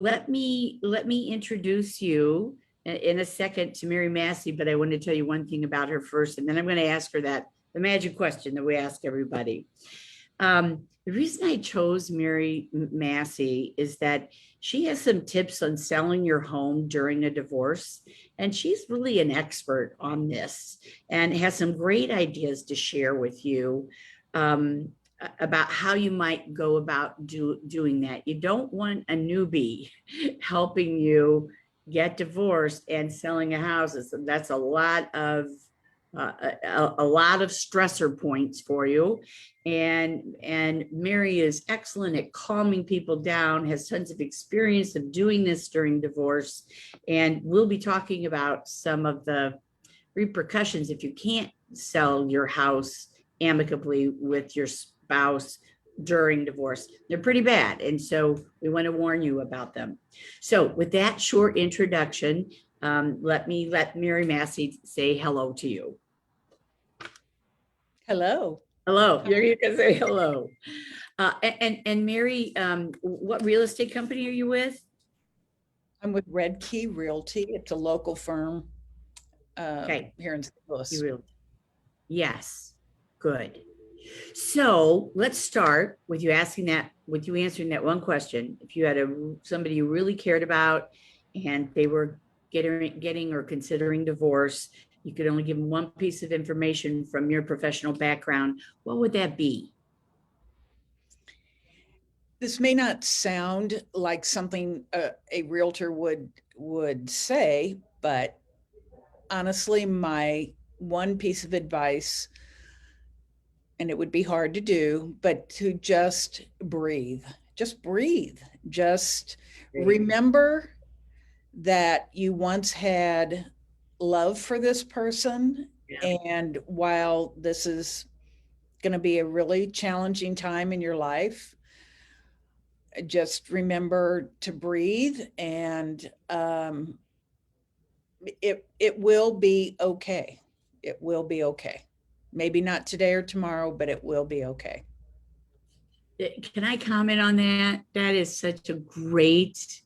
let me introduce you in a second to Mary Massey, but I want to tell you one thing about her first, and then I'm going to ask her the magic question that we ask everybody. The reason I chose Mary Massey is that she has some tips on selling your home during a divorce, and she's really an expert on this and has some great ideas to share with you. Um, about how you might go about doing that. You don't want a newbie helping you get divorced and selling a house. That's a lot of stressor points for you. And Mary is excellent at calming people down, has tons of experience of doing this during divorce. And we'll be talking about some of the repercussions if you can't sell your house amicably with your spouse during divorce. They're pretty bad. And so we want to warn you about them. So with that short introduction, let Mary Massey say hello to you. Hello. Hello. You can say hello. And Mary, what real estate company are you with? I'm with Red Key Realty. It's a local firm Okay. here in St. Louis. You really? Yes. Good. So let's start with you answering that one question. If you had somebody you really cared about and they were getting or considering divorce, you could only give them one piece of information from your professional background, what would that be? This may not sound like something a realtor would say, but honestly, my one piece of advice, and it would be hard to do, but to just breathe. Just breathe. Just remember that you once had love for this person. Yeah. And while this is going to be a really challenging time in your life, just remember to breathe, and it will be okay. It will be okay. Maybe not today or tomorrow, but it will be okay. Can I comment on that? That is such a great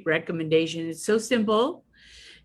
recommendation. It's so simple,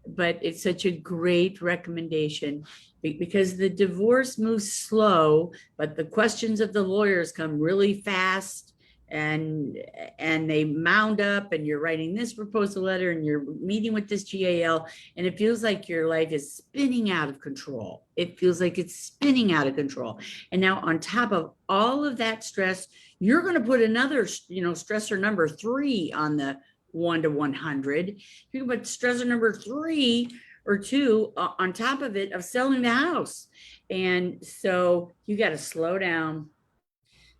but it's such a great recommendation because the divorce moves slow, but the questions of the lawyers come really fast, and they mound up, and you're writing this proposal letter and you're meeting with this GAL, and it feels like your life is spinning out of control. It feels like it's spinning out of control. And now on top of all of that stress, you're going to put another, stressor number 3 on the 1 to 100. You can put stressor number 3 or 2 on top of it of selling the house. And so you got to slow down.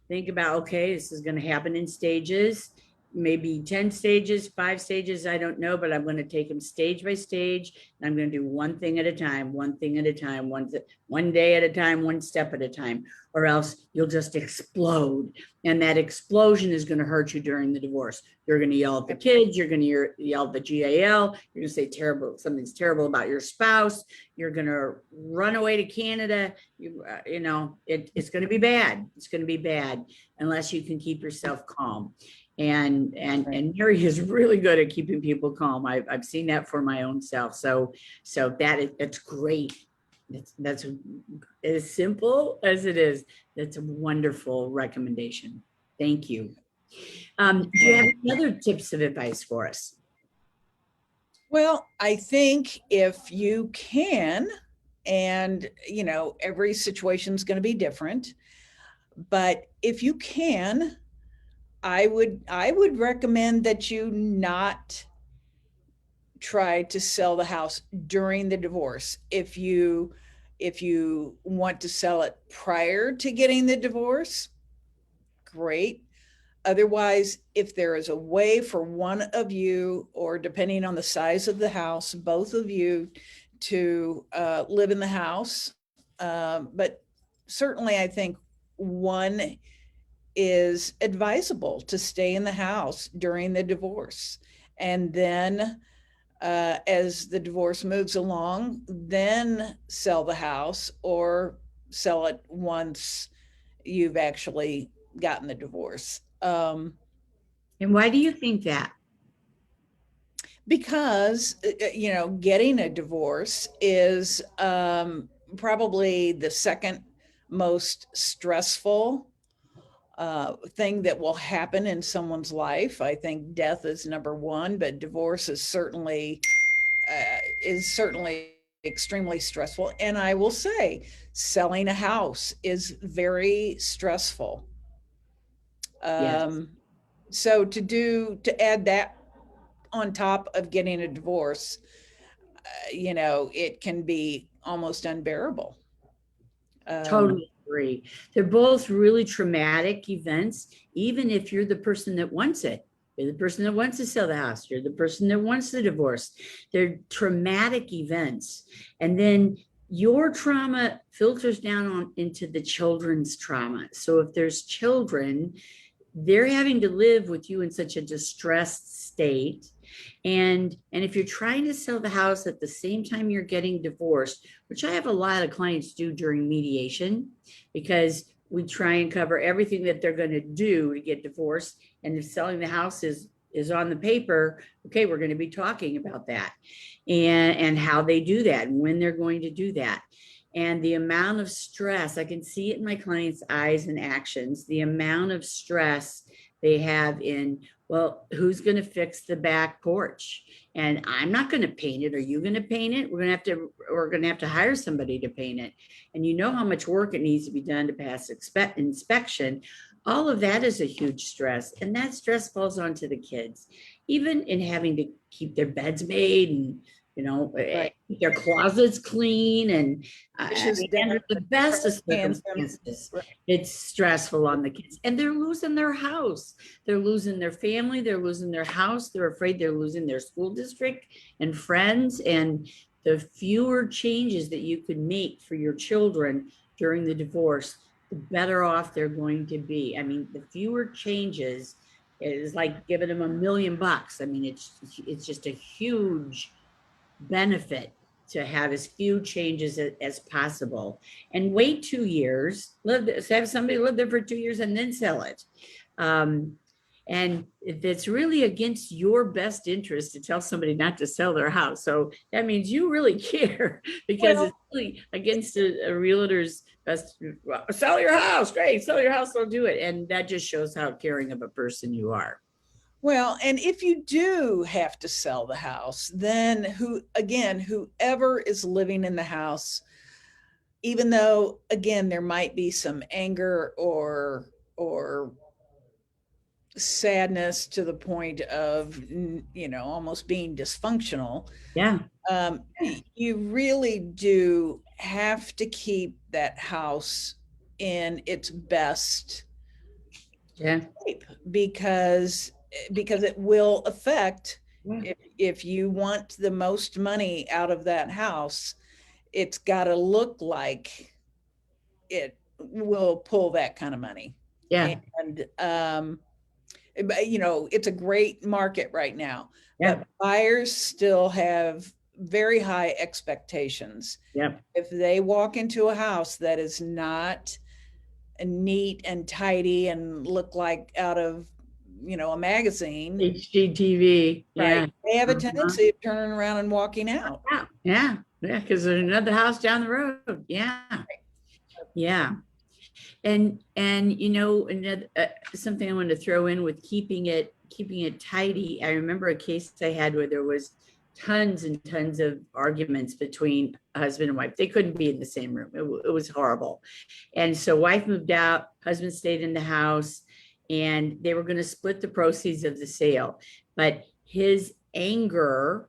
Think about, okay, this is going to happen in stages, maybe 10 stages, 5 stages, I don't know, but I'm going to take them stage by stage. And I'm going to do one thing at a time, one day at a time, one step at a time, or else you'll just explode. And that explosion is going to hurt you during the divorce. You're going to yell at the kids. You're going to yell at the GAL. You're going to say something's terrible about your spouse. You're going to run away to Canada. It's going to be bad. It's going to be bad unless you can keep yourself calm. And Mary is really good at keeping people calm. I've seen that for my own self. So it's great. That's as simple as it is. That's a wonderful recommendation. Thank you. Do you have any other tips of advice for us? Well, I think if you can, and every situation is going to be different, but if you can, I would recommend that you not try to sell the house during the divorce. If you want to sell it prior to getting the divorce, great. Otherwise, if there is a way for one of you, or depending on the size of the house, both of you to live in the house, but certainly I think one is advisable to stay in the house during the divorce. And then as the divorce moves along, then sell the house, or sell it once you've actually gotten the divorce. And why do you think that? Because, getting a divorce is probably the second most stressful thing that will happen in someone's life. I think death is number one, but divorce is certainly extremely stressful. And I will say, selling a house is very stressful. Yes, So to add that on top of getting a divorce, it can be almost unbearable. Um, totally agree. They're both really traumatic events, even if you're the person that wants it. You're the person that wants to sell the house. You're the person that wants the divorce. They're traumatic events. And then your trauma filters down into the children's trauma. So if there's children, they're having to live with you in such a distressed state. And if you're trying to sell the house at the same time you're getting divorced, which I have a lot of clients do during mediation, because we try and cover everything that they're going to do to get divorced. And if selling the house is on the paper, okay, we're going to be talking about that, and how they do that and when they're going to do that. And the amount of stress, I can see it in my clients' eyes and actions, the amount of stress they have in, well, who's going to fix the back porch? And I'm not going to paint it. Are you going to paint it? We're going to have to hire somebody to paint it. And you know how much work it needs to be done to pass inspection. All of that is a huge stress. And that stress falls onto the kids, even in having to keep their beds made and, right. keep their closets clean. And Dishes, dinner, under the best of handsome. circumstances, Right. it's stressful on the kids. And they're losing their house. They're losing their family. They're losing their house. They're afraid they're losing their school district and friends. And the fewer changes that you could make for your children during the divorce, the better off they're going to be. I mean, the fewer changes is like giving them $1,000,000. I mean, it's just a huge benefit to have as few changes as possible, and wait 2 years, have somebody live there for 2 years and then sell it. Um, and it's really against your best interest to tell somebody not to sell their house. So that means you really care, because Well, it's really against a realtor's best. Well, sell your house, great, sell your house, they'll do it. And that just shows how caring of a person you are. and if you do have to sell the house, then whoever is living in the house, even though again there might be some anger or sadness to the point of almost being dysfunctional, Yeah, you really do have to keep that house in its best yeah, shape, because it will affect, yeah. if you want the most money out of that house, it's got to look like it will pull that kind of money. Yeah, And it's a great market right now, yeah, but buyers still have very high expectations. yeah. If they walk into a house that is not neat and tidy and look like out of a magazine, HGTV. Yeah. right, they have a Uh-huh. tendency of turning around and walking out. Yeah. Yeah. Yeah. Because there's another house down the road. Yeah. Yeah. And another, something I wanted to throw in with keeping it tidy. I remember a case I had where there was tons and tons of arguments between husband and wife. They couldn't be in the same room. It was horrible. And so wife moved out, husband stayed in the house, and they were going to split the proceeds of the sale. But his anger,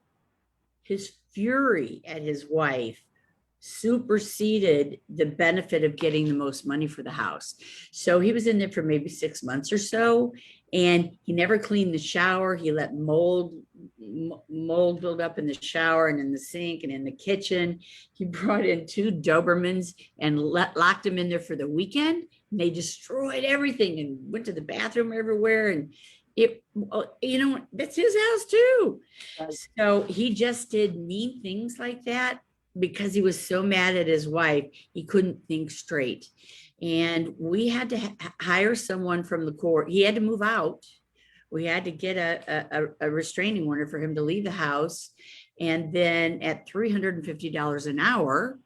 his fury at his wife superseded the benefit of getting the most money for the house. So he was in there for maybe 6 months or so, and he never cleaned the shower. He let mold build up in the shower and in the sink and in the kitchen. He brought in two Dobermans and locked them in there for the weekend. And they destroyed everything and went to the bathroom everywhere. And that's his house too. Right. So he just did mean things like that because he was so mad at his wife, he couldn't think straight. And we had to hire someone from the court. He had to move out. We had to get a restraining order for him to leave the house. And then at $350 an hour,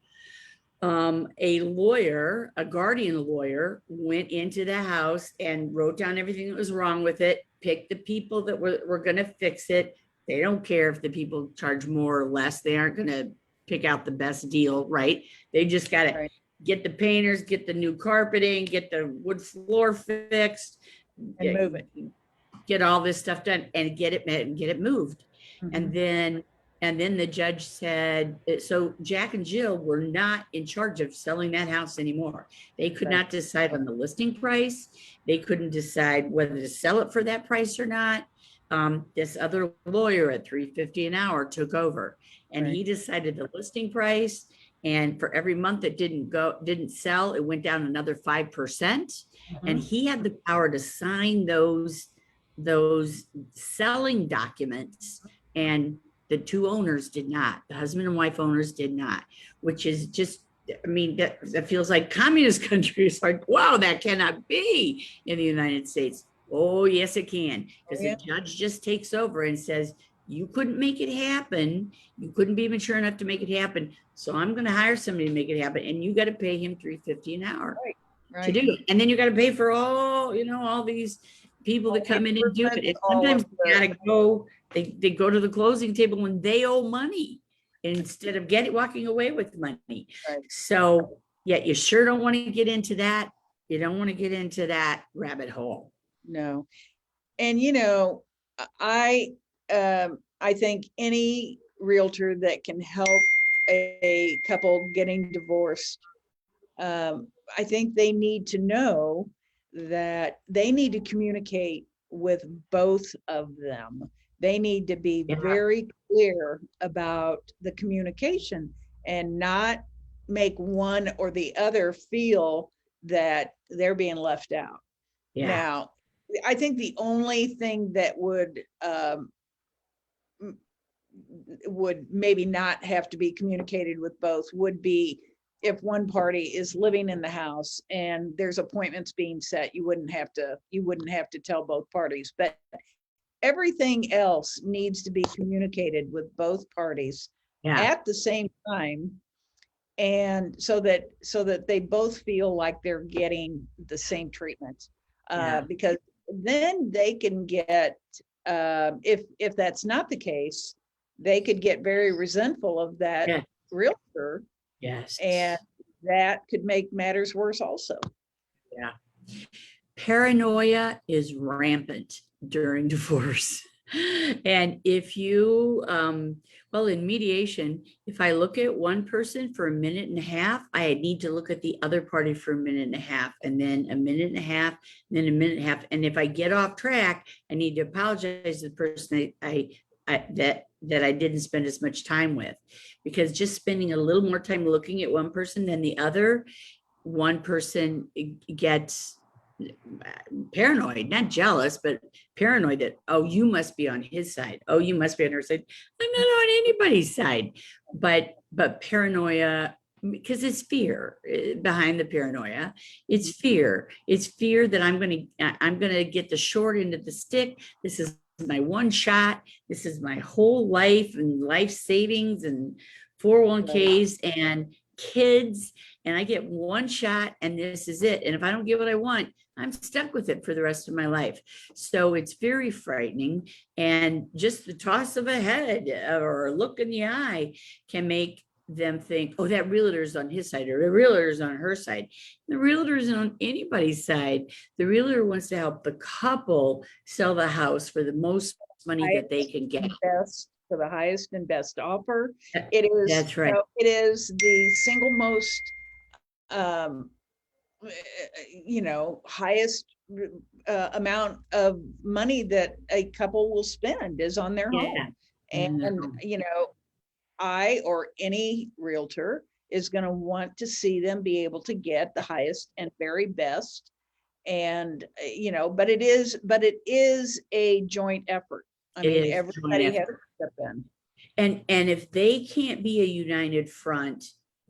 a lawyer, a guardian lawyer, went into the house and wrote down everything that was wrong with it, picked the people that were going to fix it. They don't care if the people charge more or less. They aren't going to pick out the best deal, right? They just got to get the painters, get the new carpeting, get the wood floor fixed, And move it. get all this stuff done and get it moved. Mhm. And then the judge said, so Jack and Jill were not in charge of selling that house anymore. They could Right. not decide on the listing price. They couldn't decide whether to sell it for that price or not. This other lawyer at $350 an hour took over, and Right. he decided the listing price. And for every month that didn't sell, it went down another 5%. And Mhm. he had the power to sign those selling documents, and the two owners did not. The husband and wife owners did not, which is just, I mean, that feels like communist countries. Like, wow, that cannot be in the United States. Oh, yes, it can, because Yeah. the judge just takes over and says, you couldn't make it happen. You couldn't be mature enough to make it happen. So I'm going to hire somebody to make it happen. And you got to pay him $350 an hour to Right. do it. And then you got to pay for all these people that come in and do it. And sometimes you got to go, they go to the closing table and they owe money instead of walking away with money. Right. So yeah, you sure don't want to get into that. You don't want to get into that rabbit hole. No. And I think any realtor that can help a couple getting divorced, I think they need to know that they need to communicate with both of them. They need to be very clear about the communication and not make one or the other feel that they're being left out. Yeah. Now, I think the only thing that would maybe not have to be communicated with both would be if one party is living in the house and there's appointments being set. You wouldn't have to tell both parties, but everything else needs to be communicated with both parties at the same time, and so that they both feel like they're getting the same treatment, because then they can get, if that's not the case, they could get very resentful of that realtor. Yes. And that could make matters worse also. Yeah. Paranoia is rampant during divorce. And if you, well, in mediation, if I look at one person for a minute and a half, I need to look at the other party for a minute and a half, and then a minute and a half, and then a minute and a half. And if I get off track, I need to apologize to the person that I didn't spend as much time with, because just spending a little more time looking at one person than the other, one person gets paranoid, not jealous, but paranoid that, oh, you must be on his side. Oh, you must be on her side. I'm not on anybody's side. But paranoia, because it's fear behind the paranoia. It's fear. It's fear that I'm gonna get the short end of the stick. This is my one shot. This is my whole life and life savings and 401ks and kids, and I get one shot and this is it. And if I don't get what I want, I'm stuck with it for the rest of my life. So it's very frightening. And just the toss of a head or a look in the eye can make them think, oh, that realtor is on his side, or the realtor is on her side. The realtor isn't on anybody's side. The realtor wants to help the couple sell the house for the most money that they can get. Best, for the highest and best offer. It is, that's right. It is the single most highest amount of money that a couple will spend is on their home. And I or any realtor is going to want to see them be able to get the highest and very best. And but it is a joint effort. I mean, everybody has to step in. And if they can't be a united front,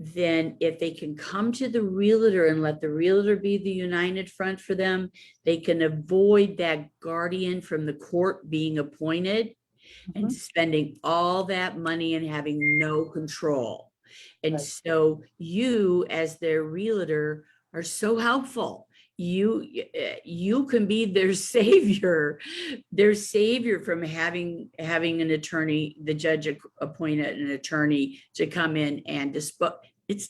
then if they can come to the realtor and let the realtor be the united front for them, they can avoid that guardian from the court being appointed and Mhm. spending all that money and having no control. And Right. so you, as their realtor, are so helpful. You can be their savior from having an attorney, the judge appointed an attorney to come in and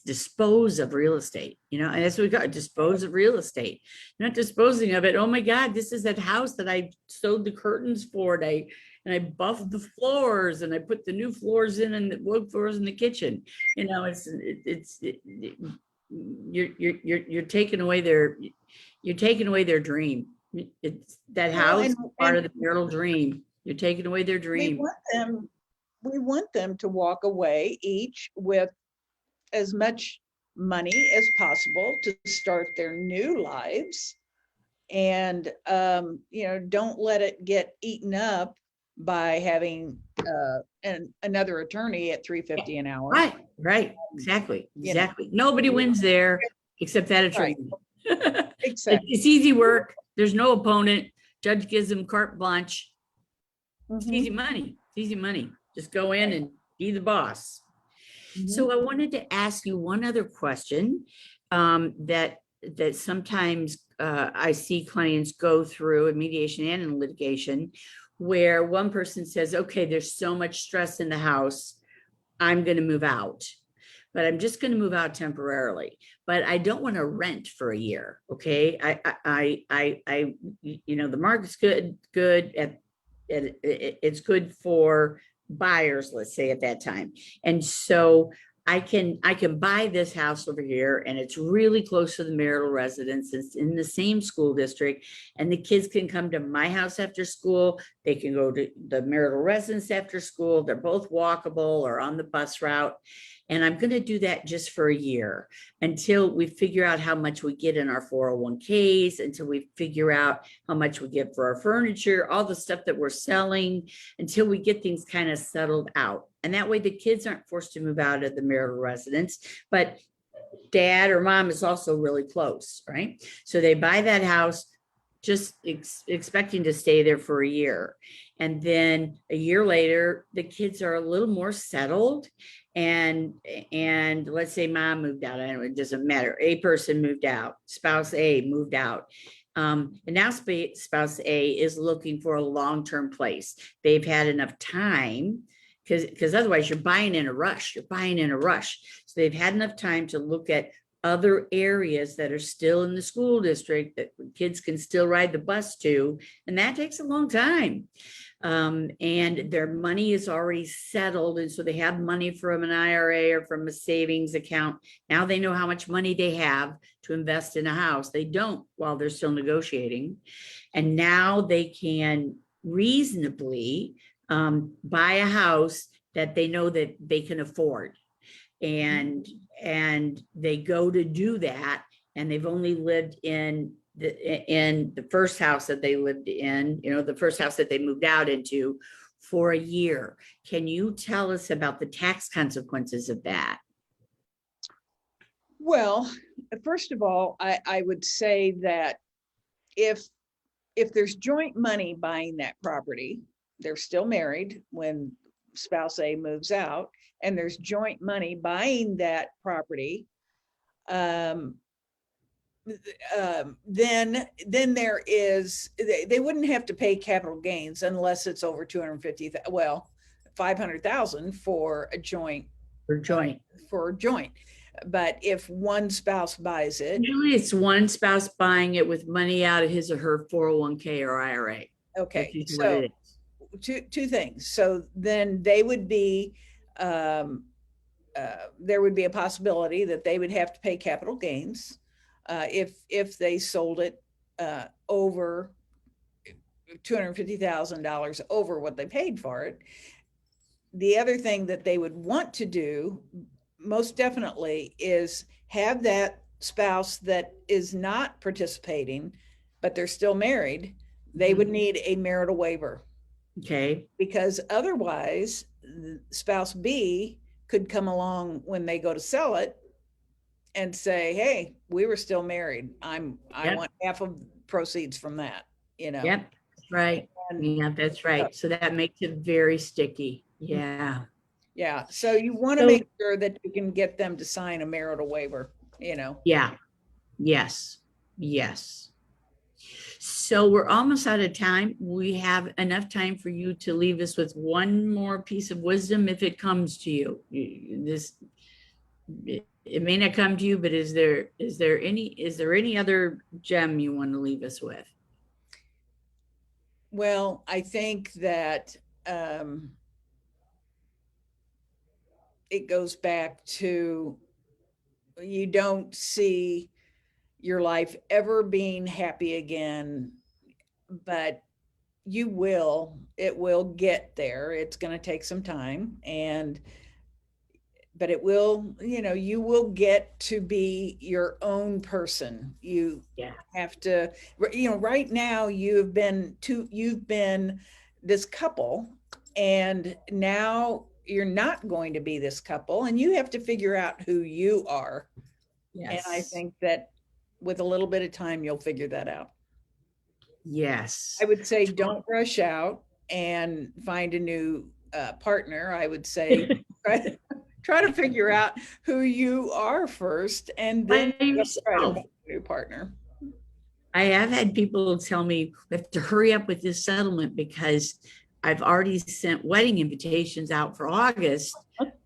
dispose of real estate, and that's what we got, dispose of real estate. You're not disposing of it. Oh my God, this is that house that I sewed the curtains for, and I buffed the floors and I put the new floors in and the wood floors in the kitchen. You're taking away their dream. It's that Well, house and is part of the marital dream. You're taking away their we dream. want them, we want them to walk away each with as much money as possible to start their new lives. And, don't let it get eaten up by having another attorney at $3.50 an hour. Right, exactly. You know. Nobody wins there except that attorney. Exactly. It's easy work. There's no opponent. Judge gives them carte blanche. It's Mhm. easy money. Just go in and be the boss. So I wanted to ask you one other question, that sometimes I see clients go through in mediation and in litigation, where one person says, okay, there's so much stress in the house, I'm going to move out, but I'm just going to move out temporarily, but I don't want to rent for a year. Okay. The market's good it's good for buyers, let's say, at that time. And so I can buy this house over here, and it's really close to the marital residence. It's in the same school district, and the kids can come to my house after school. They can go to the marital residence after school. They're both walkable or on the bus route. And I'm going to do that just for a year until we figure out how much we get in our 401ks, until we figure out how much we get for our furniture, all the stuff that we're selling, until we get things kind of settled out. And that way the kids aren't forced to move out of the marital residence, but dad or mom is also really close, right? So they buy that house just expecting to stay there for a year. And then a year later, the kids are a little more settled. And let's say mom moved out. I don't know, it doesn't matter. A person moved out, spouse A moved out. And now spouse A is looking for a long-term place. They've had enough time, because otherwise you're buying in a rush. So they've had enough time to look at other areas that are still in the school district that kids can still ride the bus to, and that takes a long time. And their money is already settled, and so they have money from an IRA or from a savings account. Now they know how much money they have to invest in a house. They don't while they're still negotiating, and now they can reasonably buy a house that they know that they can afford. And they go to do that, and they've only lived in the first house that they lived in, the first house that they moved out into, for a year. Can you tell us about the tax consequences of that? Well, first of all, I would say that if there's joint money buying that property, they're still married when spouse A moves out, and there's joint money buying that property, then there is, they wouldn't have to pay capital gains unless it's over 250, 500,000 for a joint. For a joint. But if one spouse buys it, usually it's one spouse buying it with money out of his or her 401k or IRA. Okay, so two things. So then they would be, there would be a possibility that they would have to pay capital gains if they sold it over $250,000 over what they paid for it. The other thing that they would want to do, most definitely, is have that spouse that is not participating, but they're still married, they would need a marital waiver. Okay. Because otherwise, spouse B could come along when they go to sell it and say, hey, we were still married. I Yep. want half of proceeds from that, Yep. That's right. And Yeah, that's right. So that makes it very sticky. Yeah. yeah, so you want to So make sure that you can get them to sign a marital waiver. yeah. Yes. Yes. So we're almost out of time. We have enough time for you to leave us with one more piece of wisdom if it comes to you. This it may not come to you, but is there any other gem you want to leave us with? Well, I think that um, it goes back to you don't see your life ever being happy again, but you will. It will get there. It's going to take some time, but it will, you will get to be your own person. You Yeah. have to, right now you've been this couple, and now you're not going to be this couple, and you have to figure out who you are. And I Yes. think that with a little bit of time, you'll figure that out. Yes. I would say don't rush out and find a new partner. I would say try to figure out who you are first, and then By try to yourself. find a new partner. I have had people tell me we have to hurry up with this settlement because I've already sent wedding invitations out for August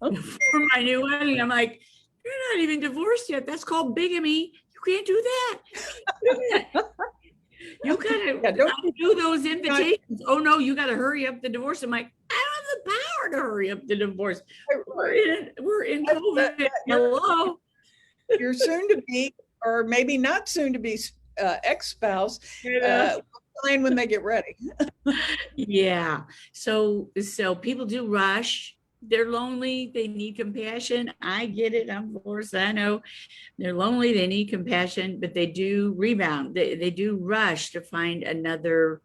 for my new wedding. I'm like, you're not even divorced yet. That's called bigamy. You can't do that. You gotta Yeah, don't undo those invitations. Oh no, you gotta hurry up the divorce. I'm like, I don't have the power to hurry up the divorce. We're in COVID. Hello. You're soon to be, or maybe not soon to be, ex-spouse sign when they get ready. Yeah. So people do rush. They're lonely. They need compassion. I get it. I'm divorced. I know they're lonely. They need compassion, but they do rebound. They do rush to find another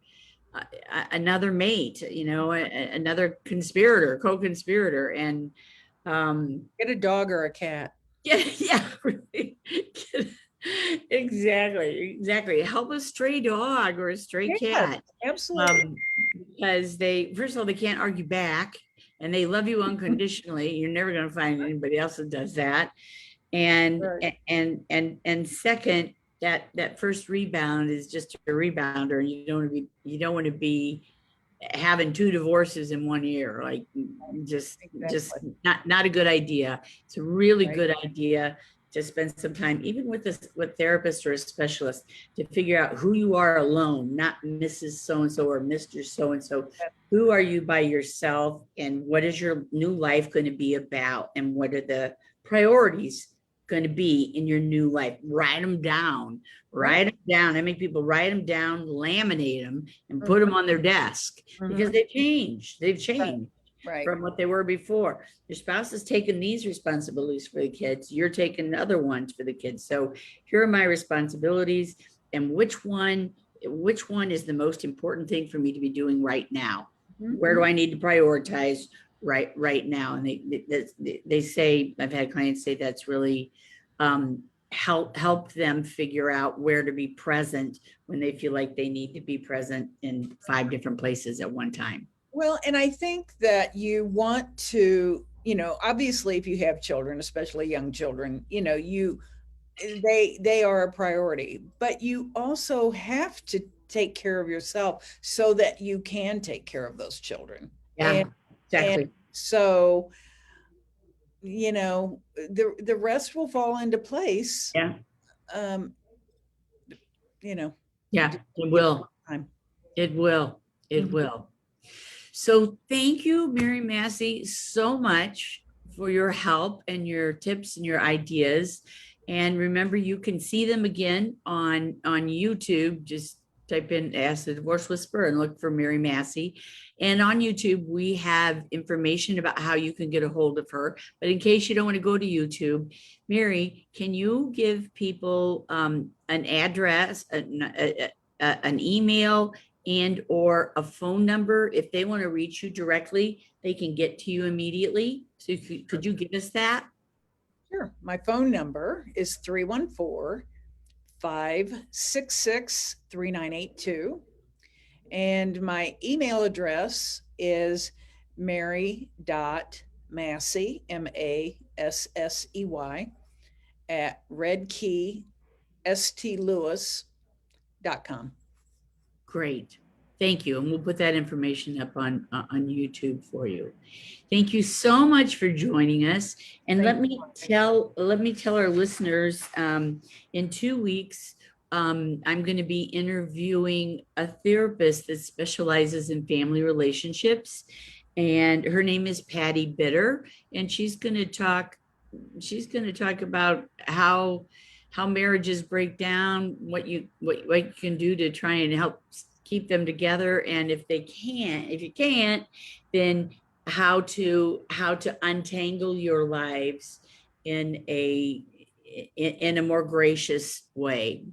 mate, another conspirator, co-conspirator. And Get a dog or a cat. yeah, yeah, really. Exactly. Help a stray dog or a stray Yes, cat. absolutely. Because first of all, they can't argue back and they love you unconditionally. You're never going to find anybody else that does that. And, Right. and second, that first rebound is just a rebounder. And you don't want to be having two divorces in 1 year, like just Exactly. not a good idea. It's a really Right. good idea to spend some time, even with therapist or a specialist, to figure out who you are alone, not Mrs. So-and-so or Mr. So-and-so. Who are you by yourself, and what is your new life going to be about, and what are the priorities going to be in your new life? Write them down. Right. I make people write them down, laminate them, and put Mhm. them on their desk because Mhm. they've Right. changed Right. from what they were before. Your spouse is taking these responsibilities for the kids. You're taking other ones for the kids. So here are my responsibilities, and which one is the most important thing for me to be doing right now? Mhm. Where do I need to prioritize right now? And they say, I've had clients say that's really help them figure out where to be present when they feel like they need to be present in 5 different places at one time. Well, and I think that you want to, obviously if you have children, especially young children, they are a priority, but you also have to take care of yourself so that you can take care of those children. Yeah, And exactly. so, the rest will fall into place. Yeah, Um, you know, you yeah, just it give it will. time. It will. It Mhm. will. So thank you, Mary Massey, so much for your help and your tips and your ideas. And remember, you can see them again on YouTube. Just type in Ask the Divorce Whisperer and look for Mary Massey. And on YouTube, we have information about how you can get a hold of her. But in case you don't want to go to YouTube, Mary, can you give people an address, an email, and or a phone number if they want to reach you directly, they can get to you immediately? So could you give us that? Sure. My phone number is 314-566-3982. And my email address is mary.massey, Massey, at redkeystlewis.com. Great. Thank you. And we'll put that information up on YouTube for you. Thank you so much for joining us. And let me tell our listeners, in 2 weeks, I'm going to be interviewing a therapist that specializes in family relationships. And her name is Patty Bitter. And she's going to talk about how marriages break down, what you can do to try and help keep them together. And if you can't, then how to untangle your lives in a more gracious way,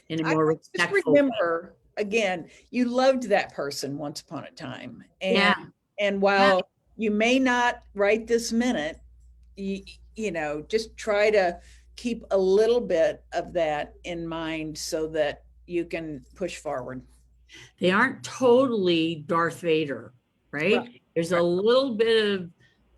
in a more respectful just remember way. Again, you loved that person once upon a time. And while you may not right this minute, you know, just try to keep a little bit of that in mind so that you can push forward. They aren't totally Darth Vader, right? There's a little bit of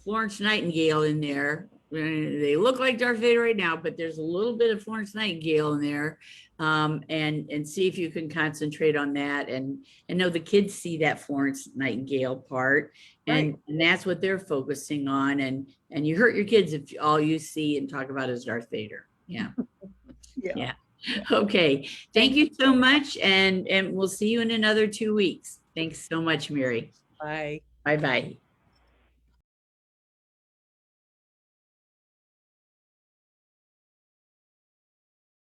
Florence Nightingale in there. They look like Darth Vader right now, but there's a little bit of Florence Nightingale in there. And see if you can concentrate on that, and know the kids see that Florence Nightingale part, and that's what they're focusing on. And you hurt your kids if all you see and talk about is Darth Vader. Yeah. Yeah. Okay. Thank you so much. And we'll see you in another 2 weeks. Thanks so much, Mary. Bye. Bye-bye.